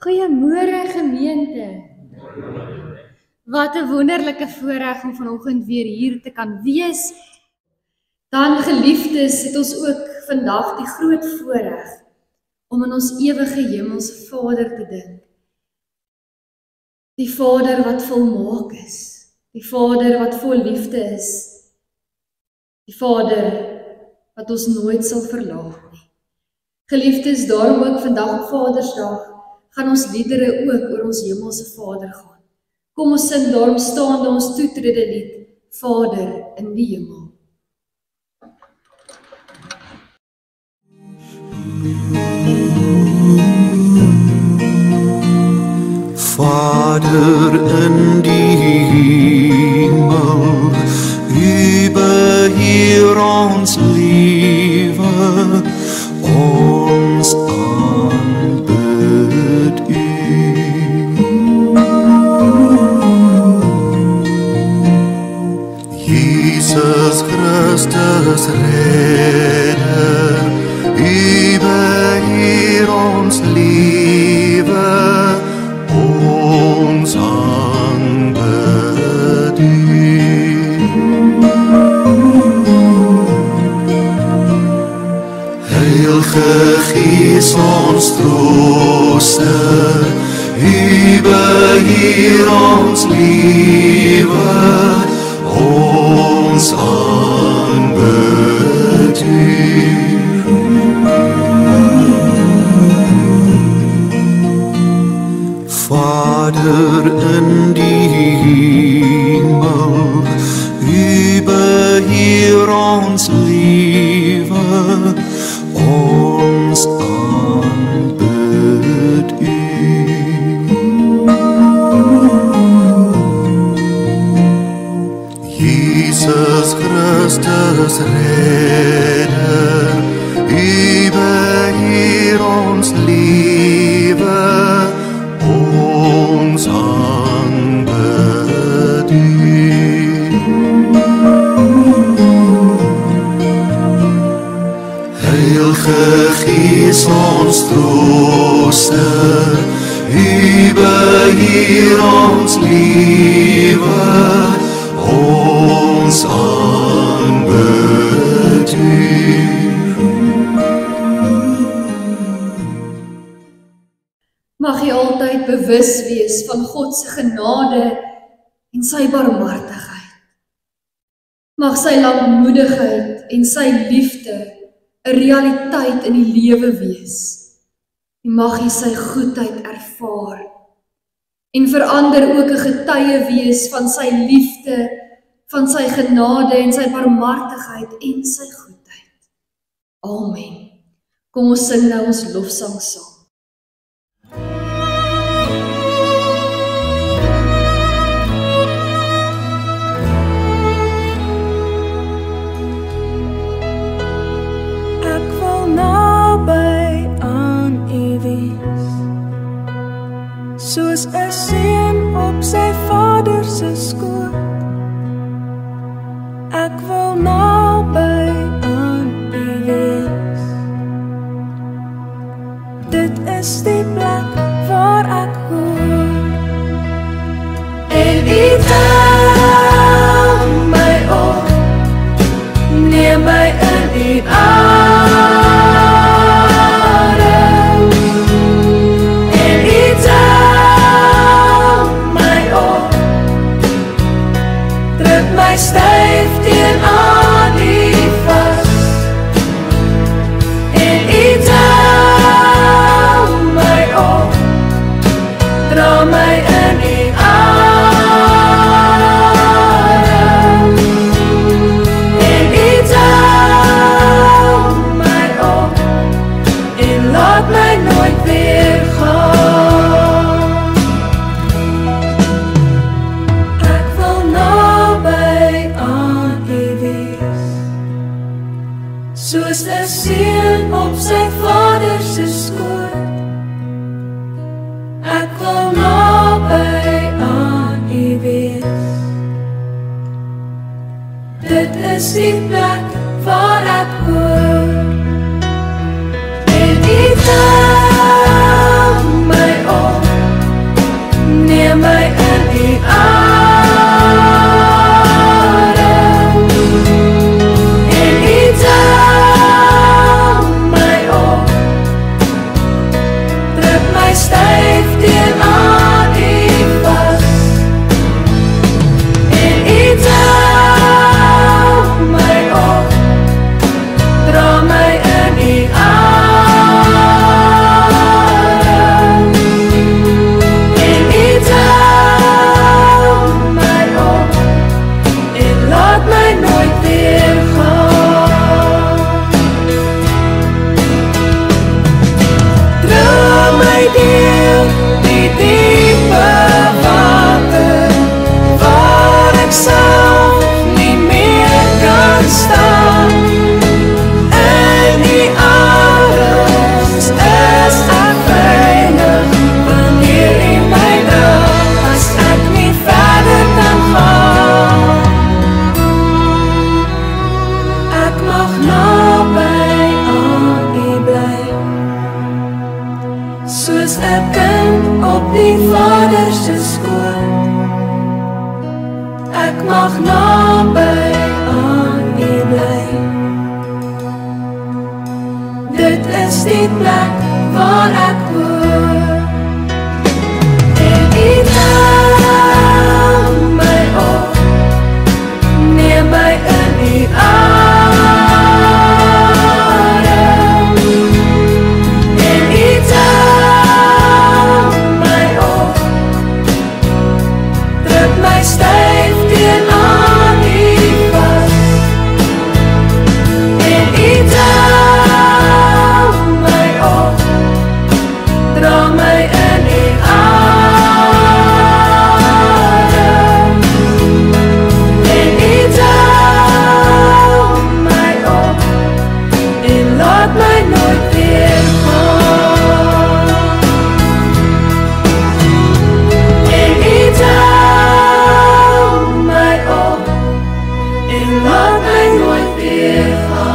Goeiemôre gemeente. Wat 'n wonderlike voorreg om vanoggend weer hier te kan wees. Dan geliefdes, het ons ook vandag die groot voorreg om aan ons ewige hemelse Vader te dink. Die Vader wat volmaak is, die Vader wat vol liefde is, die Vader wat ons nooit sal verlaat nie. Geliefdes, daarom ook vandag op Vadersdag gaan ons liedere ook oor ons hemelse Vader gaan. Kom ons sing daarom staande ons toetrede lied, Vader in die hemel. Vader in die hemel, U beheer ons lewe, ons aanbid U. Jesus Christus Redder, U beheer ons lewe, ons aanbid U. Heilige Gees ons trooster, U beheer ons lewe, ons aanbid U. Vader in die hemel, U beheer ons lewe, ons aanbid U. Jesus Christus Redder, U beheer ons lewe, ons aanbid U. Heilige Gees ons trooster, U beheer ons lewe, ons aanbid U. Mag jy altyd bewus wees van God se genade en sy barmhartigheid. Mag sy lankmoedigheid en sy liefde 'n realiteit in die lewe wees. En mag jy sy goedheid ervaar en verander ook 'n getuie wees van sy liefde, van sy genade en sy barmhartigheid en sy goedheid. Amen. Kom ons sing nou ons lofsang saam. Soos 'n seun op sy vader se skoot, ek wil naby aan U wees. Dit is die plek waar ek hoor, en U tel my op, neem my in U arm. Styf teen aan U vas, en U tel my op, dra my in U arm, en U tel my op, en laat my nooit weer gaan. Soos 'n seun op sy vader se skoot, ek wil naby aan U wees. Dit is die plek waar ek hoor, en U tel my op, soos 'n kind op die Vader se skoot. Ek mag naby aan U bly. Dit is die plek waar ek hoor. En U tel my op, neem my in U arm. En U tel my op, druk my styf teen aan U vas. En U tel my op, dra my in U arm. En U tel my op, en laat my nooit weer gaan. En U tel my op, en laat my nooit weer gaan.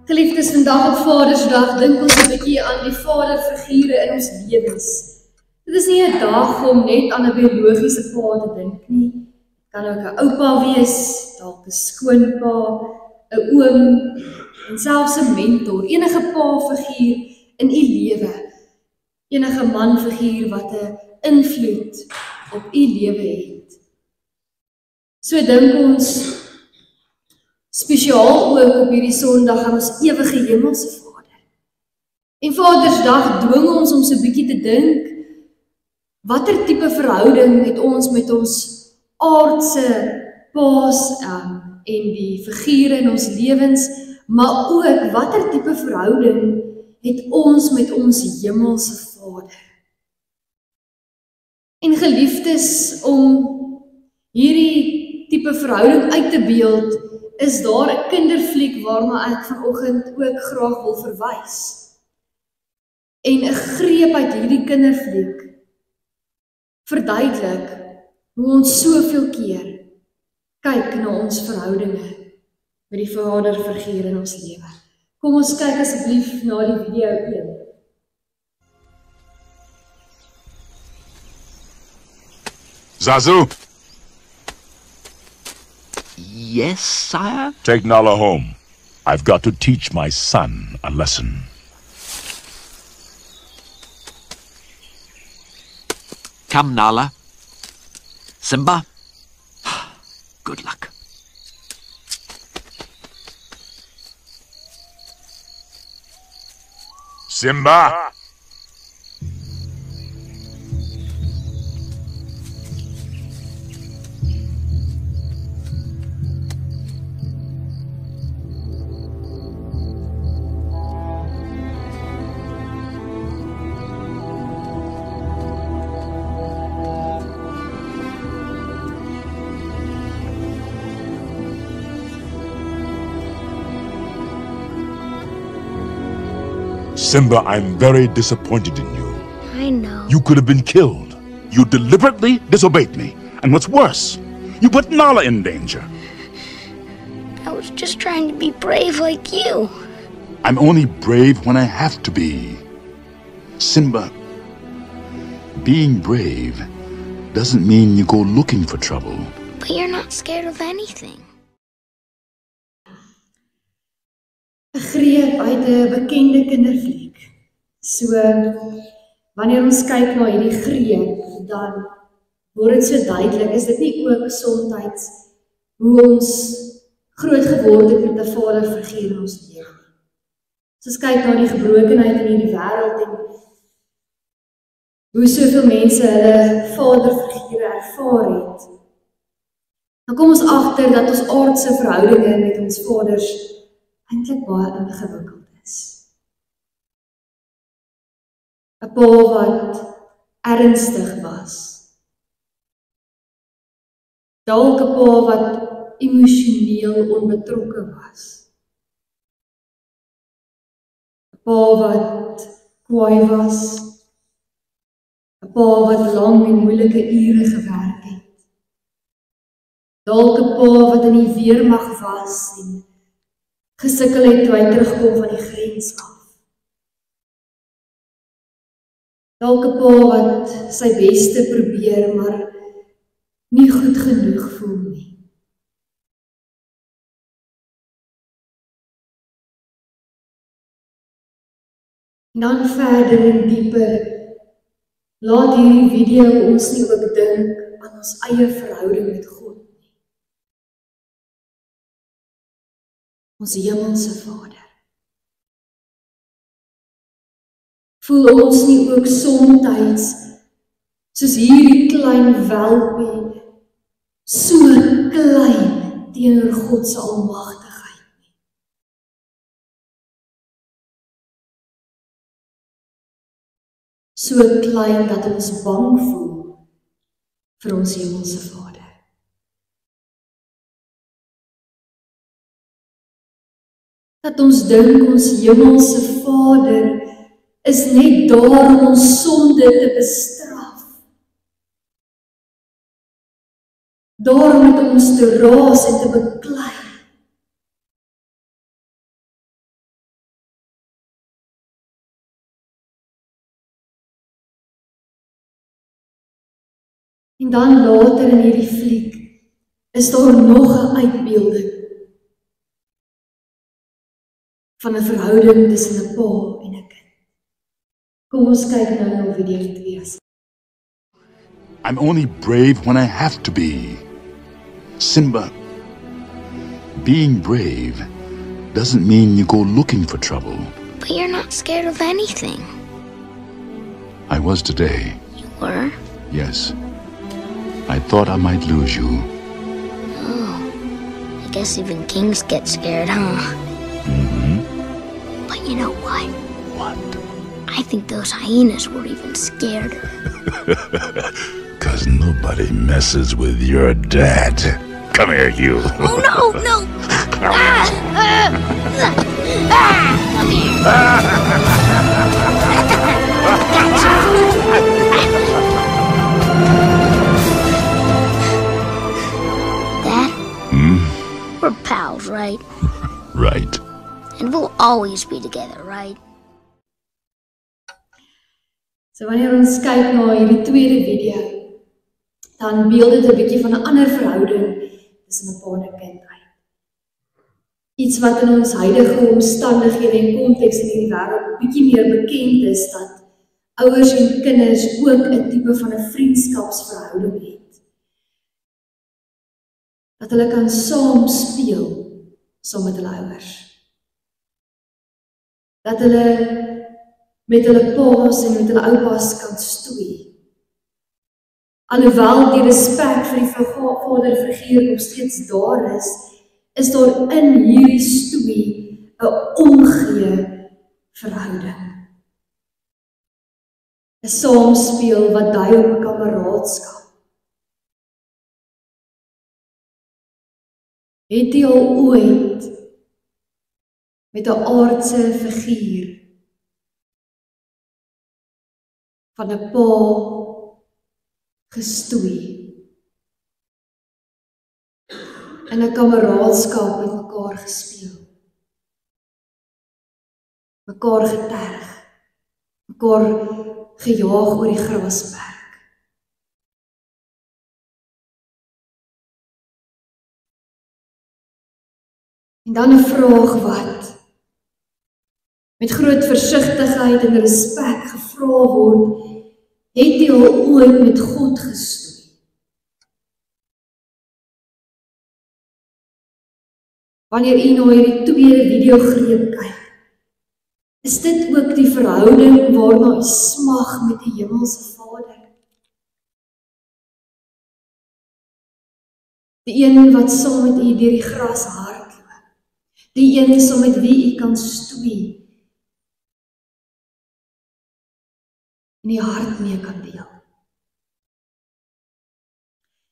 Geliefdes, vandag op Vadersdag dink ons 'n bietjie aan die vaderfigure in ons lewens. Dit is nie 'n dag om net aan 'n biologiese pa te dink nie. Dit kan ook 'n oupa wees, dalk 'n skoonpa, 'n oom en selfs 'n mentor, enige pa-figuur in u lewe, enige man-figuur wat 'n invloed op u lewe het. So dink ons spesiaal ook op hierdie Sondag aan ons ewige hemelse Vader. En Vadersdag dwing ons om so 'n bietjie te dink, watter tipe verhouding het ons met ons aardse paas en die figure in ons lewens, maar ook watter tipe verhouding het ons met ons hemelse Vader. En geliefdes, om hierdie tipe verhouding uit te beeld, is daar 'n kinderfliek waarna ek vanoggend ook graag wil verwys. En 'n greep uit hierdie kinderfliek verduidelik hoe ons soveel keer kyk na ons verhoudinge met die vaderfiguur in ons lewe. Kom ons kyk asseblief na die video 1. Zazu, Yes, sire? take Nala home. I've got to teach my son a lesson. Come, Nala. Simba. Good luck. Simba! Simba, I'm very disappointed in you. I know. You could have been killed. You deliberately disobeyed me. And what's worse, you put Nala in danger. I was just trying to be brave like you. I'm only brave when I have to be. Simba, being brave doesn't mean you go looking for trouble. But you're not scared of anything. 'n greep uit 'n bekende kinderfliek. So, wanneer ons kyk na hierdie greep, dan word dit so duidelik, is dit nie ook soms hoe ons groot geword het met 'n vaderfiguur in ons lewe. As ons kyk na die gebrokenheid in hierdie wêreld en hoe soveel mense hulle vaderfigure ervaar het, dan kom ons agter dat ons aardse verhoudinge met ons vaders eintlik baie ingewikkeld is. 'n Pa wat ernstig was. Dalk 'n pa wat emosioneel onbetrokke was. 'n Pa wat kwaai was. 'n Pa wat lang en moeilike ure gewerk het. Dalk 'n pa wat in die weermag was en gesukkel het toe hy terugkom van die grens af. Dalk 'n pa wat sy beste probeer, maar nie goed genoeg voel nie. En dan verder en dieper, laat hierdie video ons nie ook dink aan ons eie verhouding met God nie. Ons hemelse Vader. Voel ons nie ook somtyds, soos hierdie klein welpie, so klein teenoor God se almagtigheid nie? So klein dat ons bang voel vir ons hemelse Vader. Dat ons dink ons hemelse Vader is net daar om ons sonde te bestraf. Daar om met ons te raas en te beklei. En dan later in hierdie fliek is daar nog 'n uitbeelding van 'n verhouding tussen 'n pa en 'n kind. Kom ons kyk nou na video 2. I'm only brave when I have to be. Simba, being brave doesn't mean you go looking for trouble. But you're not scared of anything. I was today. You were? Yes. I thought I might lose you. Oh, I guess even kings get scared, huh? But you know what? What? I think those hyenas were even scareder. 'Cause nobody messes with your dad. Come here, you. Oh no, no! Come here. Dad? We're pals, right? Right. And we'll always be together, right? So wanneer ons kyk na hierdie tweede video, dan beeld dit 'n bietjie van 'n ander verhouding tussen 'n pa en 'n kind uit. Iets wat in ons huidige omstandighede en konteks in hierdie wêreld bietjie meer bekend is, dat ouers en kinders ook 'n tipe van 'n vriendskapsverhouding het. Dat hulle kan saam speel saam met hulle ouers. Dat hulle met hulle pa's en met hulle oupas kan stoei. Alhoewel die respek vir die vaderfiguur nog steeds daar is daar in hierdie stoei 'n omgee verhouding. 'n Saamspeel wat dui op 'n kameraadskap. Het jy al ooit met 'n aardse figuur van 'n pa gestoei, in 'n kameraadskap met mekaar gespeel, mekaar geterg, mekaar gejaag oor die grasperk? En dan 'n vraag wat met groot versigtigheid en respek gevra word: het jy al ooit met God gestoei? Wanneer jy na hierdie tweede videogreep kyk, is dit ook die verhouding waarna jy smag met die hemelse Vader? Die een wat saam met jy deur die gras hardloop, die een saam met wie jy kan stoei en die hart mee kan deel.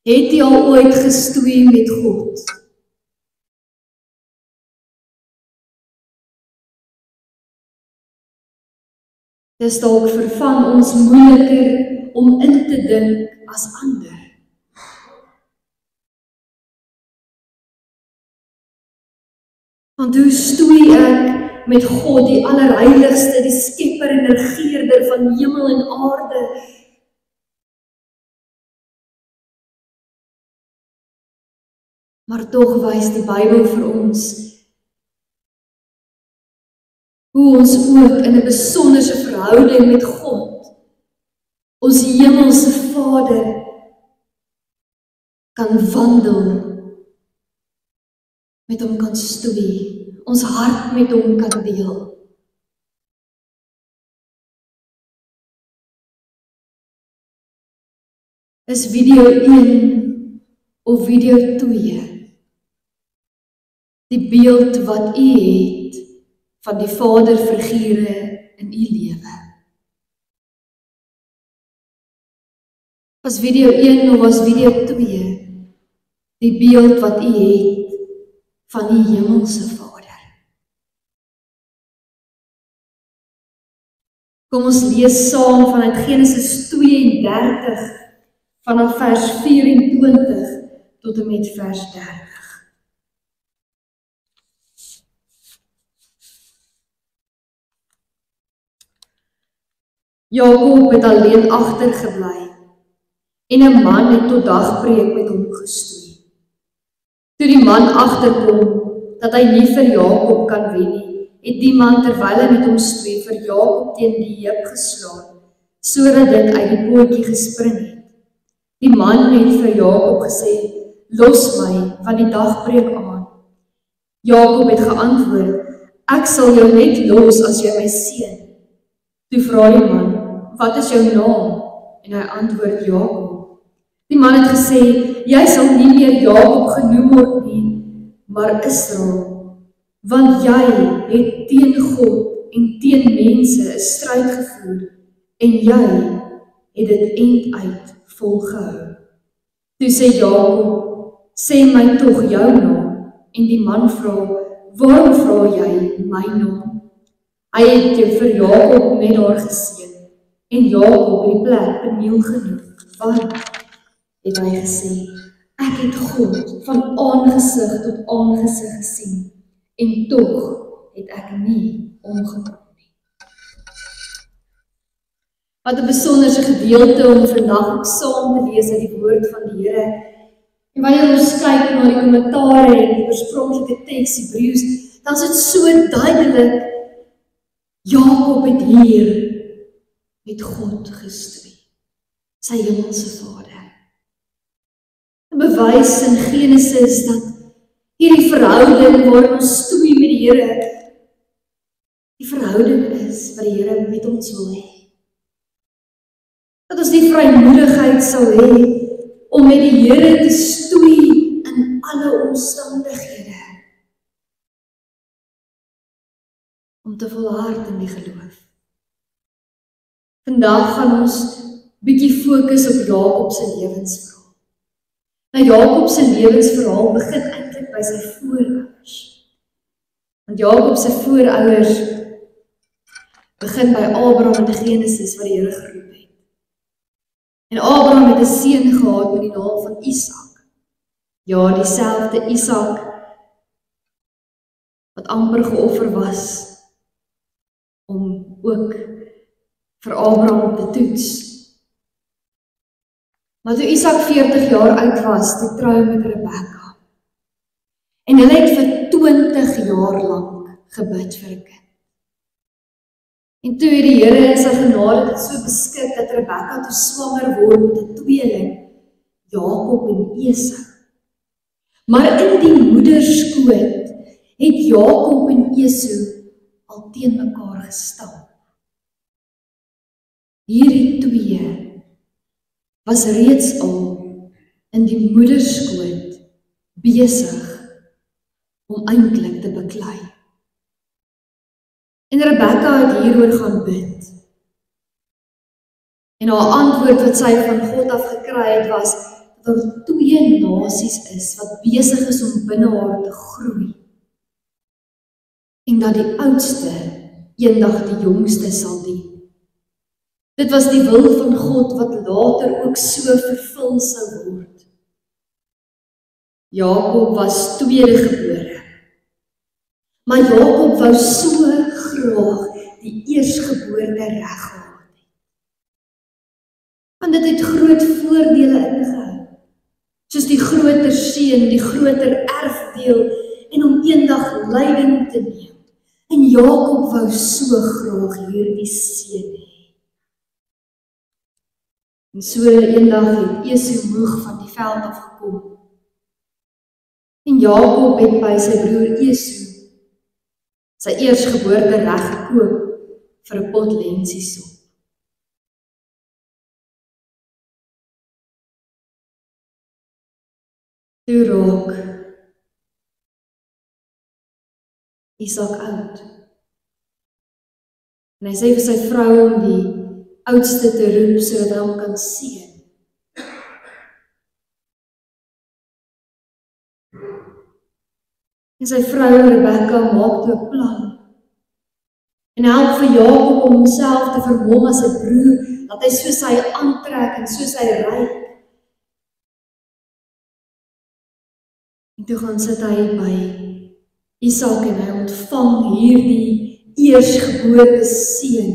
Het jy al ooit gestoei met God? Dis dalk vir van ons moeiliker om in te dink as ander. Want hoe stoei ek met God, die allerheiligste, die skepper en regeerder van hemel en aarde. Maar tog wys die Bybel vir ons hoe ons ook in 'n besonderse verhouding met God, ons hemelse Vader, kan wandel, met hom kan stoei, ons hart met hom kan deel. Is video 1 of video 2 die beeld wat u het van die Vaderfigure in u lewe? Was video 1 of was video 2 die beeld wat u het van die hemelse Vader? Kom ons lees saam vanuit Genesis 32 vanaf vers 24 tot en met vers 30. Jakob het alleen agtergebly en 'n man het tot dagbreek met hom gestoei. Toe die man agterkom dat hy nie vir Jakob kan wen nie, het die man terwyl hy met hom stoei vir Jakob teen die heup geslaan, sodat dit uit die pootjie gespring het. Die man het vir Jakob gesê, los my, want die dag breek aan. Jakob het geantwoord, ek sal jou net los as jy my seën. Toe vra die man, wat is jou naam? En hy antwoord Jakob. Die man het gesê, jy sal nie meer Jakob genoem word nie, maar Israel, want jy het teen God en teen mense 'n stryd gevoer, en jy het dit einduit volgehou. Toe sê Jakob, sê my tog jou naam, en die man vra, waarom vra jy my naam? Hy het vir Jakob net daar geseën, en Jakob het die plek Peniel genoem, want, het hy gesê, ek het God van aangesig tot aangesig gesien, en tog het ek nie omgekom nie. Wat 'n besonderse gedeelte om vandag ook saam te lees uit die woord van die Here. En wanneer ons kyk na die kommentare en die oorspronklike teks Hebreëus, dan is dit so duidelik, Jakob het hier met God gestoei, sy hemelse Vader. 'n Bewys in Genesis dat hierdie verhouding waar ons stoei met die Here, die verhouding is wat die Here met ons wil hê. Dat ons die vrymoedigheid sal hê om met die Here te stoei in alle omstandighede. Om te volhard in die geloof. Vandag gaan ons bietjie fokus op Jakob se lewensverhaal. Nou Jakob se lewensverhaal begin eintlik by sy voorouers. Want Jakob se voorouers begin by Abraham in Genesis wat die Here geroep het. En Abraham het 'n seun gehad met die naam van Isak. Ja, dieselfde Isak wat amper geoffer was om ook vir Abraham te toets. Maar toe Isak 40 jaar oud was, toe trou hy met Rebekka. En hulle het vir 20 jaar lank gebid vir 'n kind. En toe het die Here in sy genade dit so beskik dat Rebekka toe swanger word met 'n tweeling, Jakob en Esau. Maar in die moederskoot het Jakob en Esau al teen mekaar gestaan. Hierdie twee was reeds al in die moederskoot besig om eintlik te beklei. En Rebekka het hieroor gaan bid. En haar antwoord wat sy van God af gekry het was, dat daar 2 nasies is wat besig is om binne haar te groei. En dat die oudste eendag die jongste sal dien. Dit was die wil van God wat later ook so vervul sou word. Jakob was tweede gebore. Maar Jakob wou so graag die eersgeboorte reg gehad het. Want dit het groot voordele ingehou, soos die groter seën, die groter erfdeel en om eendag leiding te neem. En Jakob wou so graag hierdie seën hê. En so eendag het Esau moeg van die veld afgekom. En Jakob het by sy broer Esau sy eersgeboorte reg gekoop vir 'n pot lensiesop. Toe raak Isak oud. En hy sê vir sy vrou om die oudste te roep sodat hy hom kan seën. En sy vrou Rebekka maak toe 'n plan. En help vir Jakob om homself te vermom as 'n broer, dat hy soos hy aantrek en soos hy ryk. En toe gaan sit hy by Isak en hy ontvang hierdie eersgeboorte seun.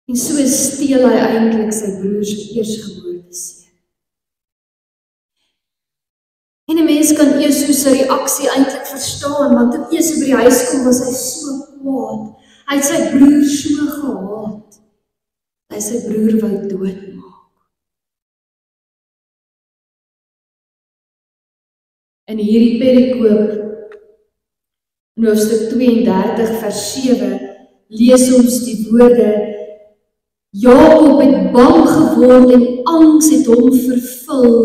En so steel hy eintlik sy broer se eersgeboorte seun. En 'n mens kan Esau se reaksie eintlik verstaan, want toe Esau by die huis kom, was hy so kwaad. Hy het sy broer so gehaat. Hy sy broer wou doodmaak. In hierdie perikoop, in hoofstuk 32 vers 7, lees ons die woorde: Jakob het bang geword en angs het hom vervul.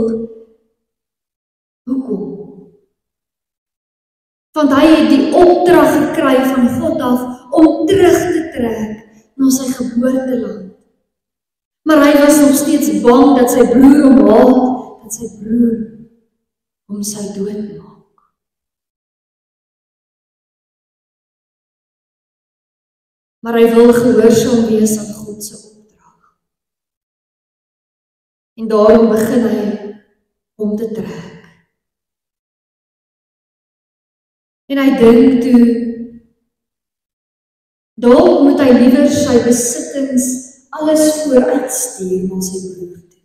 Hoekom? Want hy het die opdrag gekry van God af om terug te trek na sy geboorteland. Maar hy was nog steeds bang dat sy broer hom haat, dat sy broer hom sou doodmaak. Maar hy wil gehoorsaam wees aan God se opdrag. En daarom begin hy om te trek. En hy dink toe, dalk moet hy liewer sy besittings alles vooruitstuur na sy broer toe.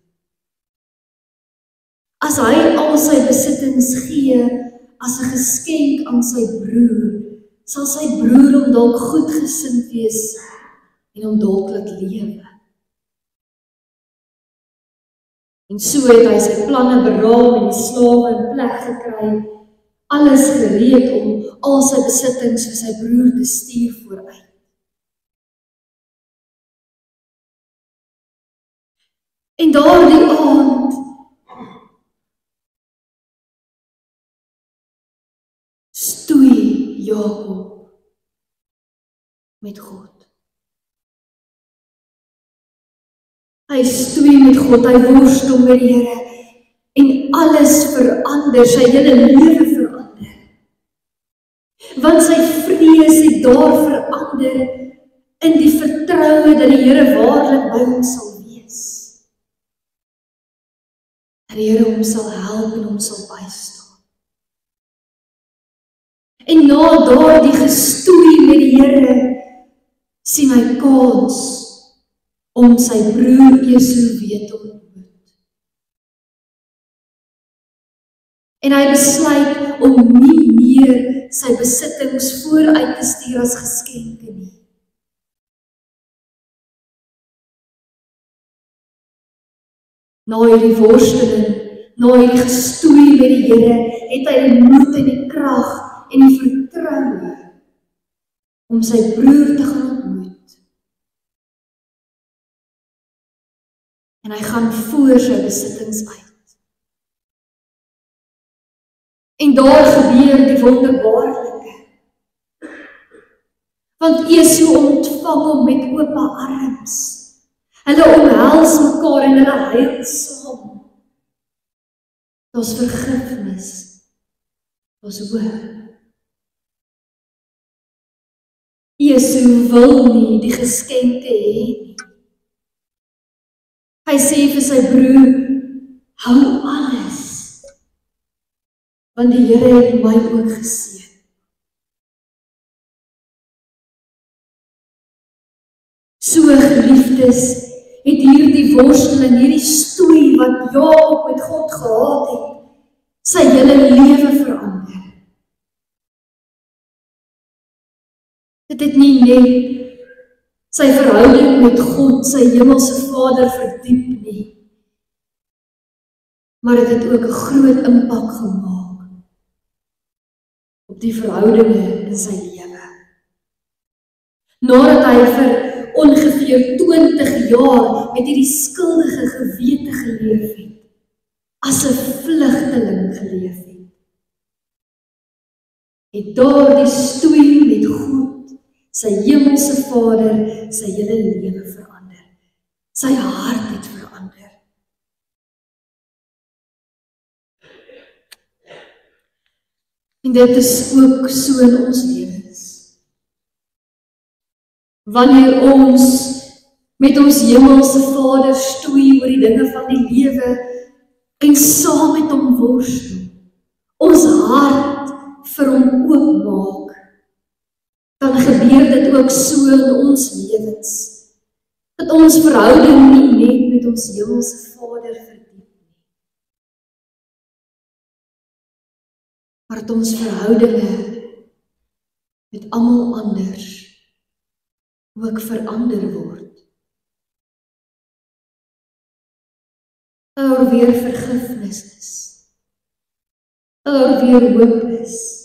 As hy al sy besittings gee as 'n geskenk aan sy broer, sal sy broer hom dalk goedgesind wees en hom dalk laat lewe. En so het hy sy planne beraam en die slawe in plek gekry, alles gereed om al sy besittings vir sy broer te stuur vooruit. En daardie aand stoei Jakob met God. Hy stoei met God, hy worstel met die Here en alles verander, sy hele lewe verander. Want sy vrees het daar verander in die vertroue dat die Here waarlik by hom sal wees. Dat die Here hom sal help en hom sal bystaan. En na daardie gestoei met die Here, sien hy kans om sy broer Esau weer te ontmoet. En hy besluit om nie meer sy besittings vooruit te stuur as geskenke nie. Na hierdie worsteling, na hierdie gestoei met die Here, het hy die moed en die krag en die vertroue om sy broer te gaan ontmoet. En hy gaan voor sy besittings uit. En daar gebeur die wonderbaarlike. Want Esau ontvang hom met oop arms. Hulle omhels mekaar en hulle huil saam. Daar's vergifnis. Daar's hoop. Esau wil nie die geskenke hê nie. Hy sê vir sy broer, hou alles, want die Here het my ook geseën. So geliefdes, het hierdie worsteling, hierdie stoei wat Jakob met God gehad het, sy hele lewe verander. Dit het nie net sy verhouding met God, sy hemelse Vader verdiep nie, maar dit het ook 'n groot impak gemaak op die verhoudinge in sy lewe. Nadat hy vir ongeveer 20 jaar met hierdie skuldige gewete geleef het, as 'n vlugteling geleef het daardie stoei met God, sy hemelse Vader, sy hele lewe verander. Sy hart het verander. En dit is ook so in ons lewens. Wanneer ons met ons hemelse Vader stoei oor die dinge van die lewe en saam met hom worstel, ons hart vir hom oopmaak, dan gebeur dit ook so in ons lewens, dat ons verhouding nie net met ons hemelse Vader verdiep nie, maar dat ons verhoudinge met almal anders ook verander word. Dat daar weer vergifnis is, dat daar weer hoop is.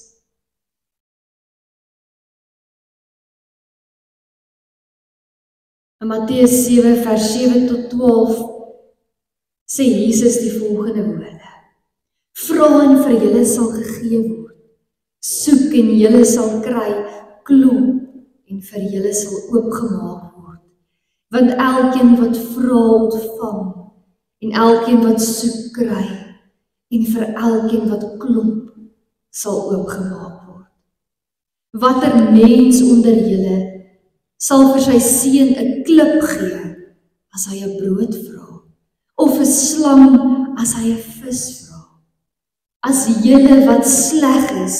In Matteus 7 vers 7 tot 12 sê Jesus die volgende woorde: Vra en vir julle sal gegee word, soek en julle sal kry, klop en vir julle sal oopgemaak word. Want elkeen wat vra ontvang, en elkeen wat soek kry, en vir elkeen wat klop sal oopgemaak word. Watter mens onder julle sal vir sy seun 'n klip gee as hy 'n brood vra, of 'n slang as hy 'n vis vra? As julle wat sleg is,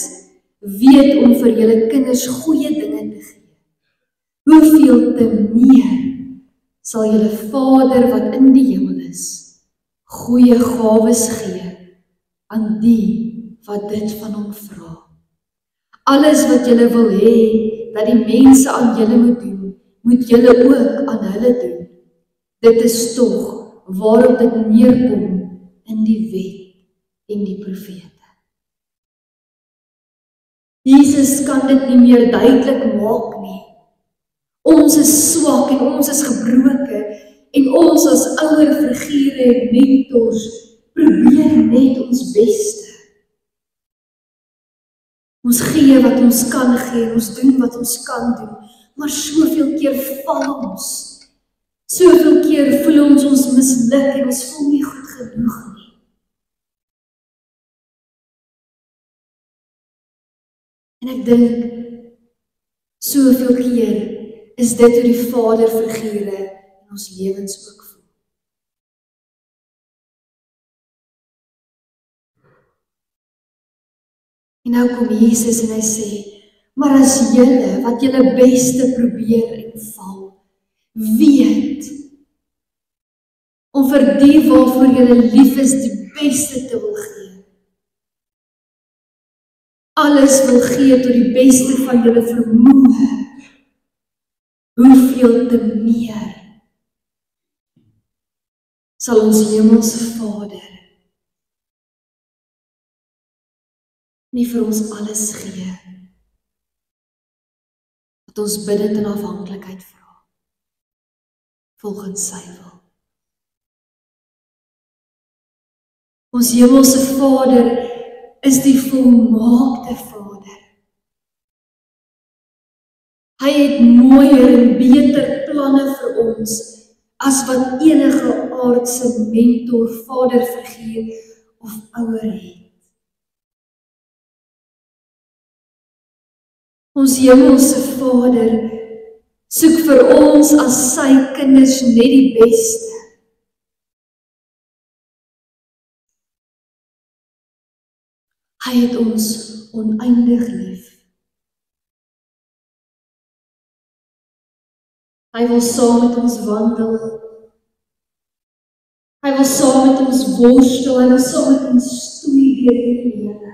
weet om vir julle kinders goeie dinge te gee, hoeveel te meer sal julle Vader wat in die hemel is, goeie gawes gee aan die wat dit van hom vra. Alles wat julle wil hê dat die mense aan julle moet doen, moet julle ook aan hulle doen. Dit is tog waarop dit neerkom in die wet en die profete. Jesus kan dit nie meer duidelik maak nie. Ons is swak en ons is gebroke en ons as ouer figure en mentors probeer net ons beste. Ons gee wat ons kan gee, ons doen wat ons kan doen, maar soveel keer val ons. Soveel keer voel ons misluk en ons voel nie goed genoeg nie. En ek dink, soveel keer is dit hoe die vaderfigure in ons lewens ook voel. En nou kom Jesus en hy sê, maar as julle wat julle beste probeer en val, weet om vir die waarvoor julle lief is die beste te wil gee. Alles wil gee tot die beste van julle vermoë. Hoeveel te meer sal ons hemelse Vader nie vir ons alles gee wat ons bidend in afhanklikheid vra, volgens sy wil. Ons hemelse Vader is die volmaakte Vader. Hy het mooier en beter planne vir ons as wat enige aardse mentor, vaderfiguur of ouer het. Ons hemelse Vader soek vir ons as sy kinders net die beste. Hy het ons oneindig lief. Hy wil saam met ons wandel. Hy wil saam met ons worstel, hy wil saam met ons stoei deur hierdie lewe.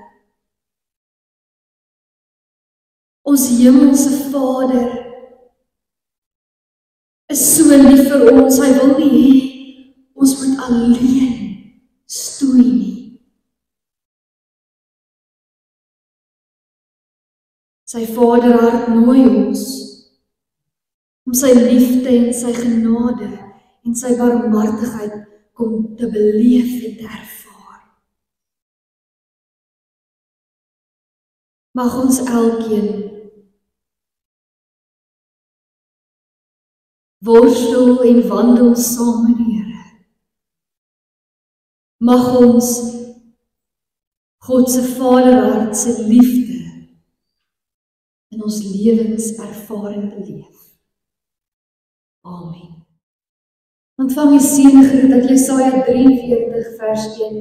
Ons hemelse Vader is so lief vir ons, hy wil nie hê ons moet alleen stoei nie. Sy Vaderhart nooi ons om sy liefde en sy genade en sy barmhartigheid kom te beleef en te ervaar. Mag ons elkeen worstel en wandel saam met die Here. Mag ons God se Vaderhart se liefde in ons lewens ervaar en beleef. Amen. Ontvang die seëngroet uit Jesaja 43 vers 1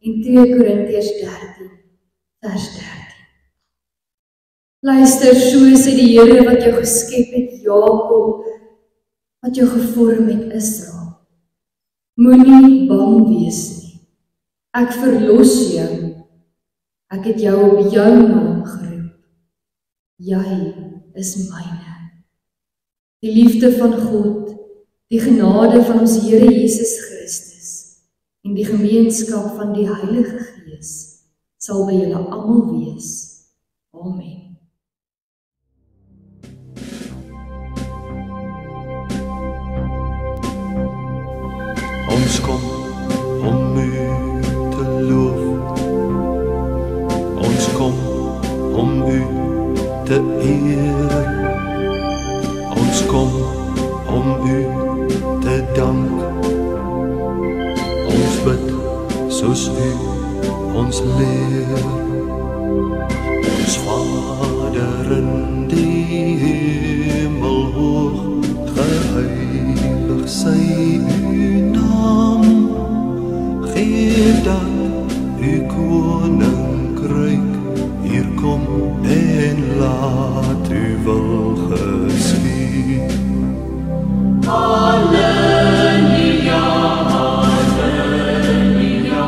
en 2 Korintiërs 13 vers 13. Luister, so sê die Here wat jou geskep het, Jakob, wat jou gevorm het, Israel. Moenie bang wees nie. Ek verlos jou. Ek het jou op jou naam geroep. Jy is myne. Die liefde van God, die genade van ons Here Jesus Christus en die gemeenskap van die Heilige Gees sal by julle almal wees. Amen. Ons kom om U te loof. Ons kom om U te eer. Ons kom om U te dank. Ons bid soos U ons leer. Ons Vader in die hemel hoog, geheilig sy U naam. Geef dat U koninkryk hier kom en laat U wil geskied. Halleluja, halleluja,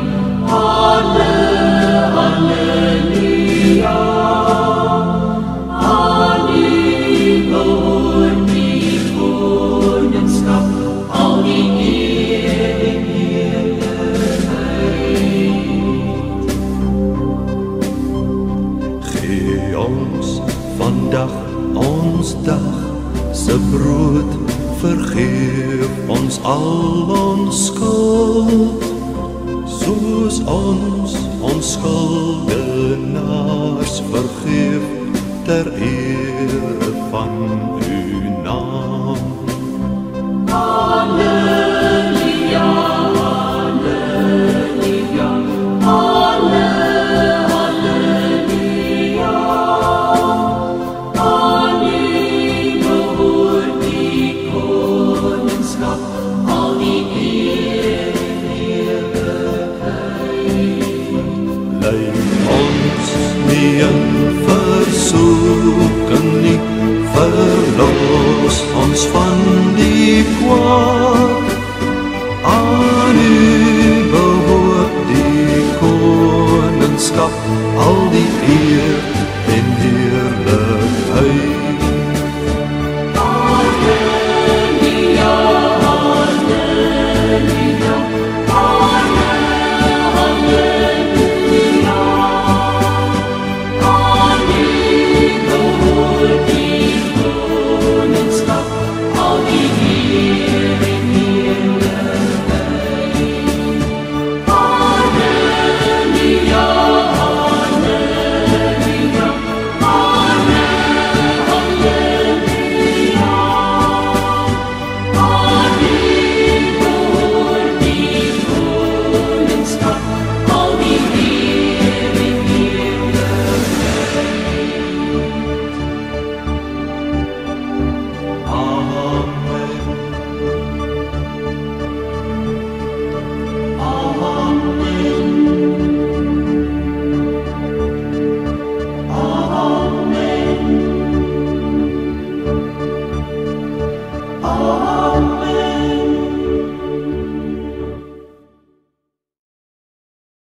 halleluja. Aan U behoort die koningskap, al die eer en heerlijkheid. Gee ons vandag ons dag se brood, vergeef ons al ons skuld, soos ons skuldenaars vergeef, ter ere van U naam. Halleluja, halleluja, halleluja. Aan U behoort die koningskap, al die eer en heerlijkheid. Lei ons nie in versoeking nie, verlos ons van die kwaad. Aan U behoort die koningskap, al die eer en heerlijkheid.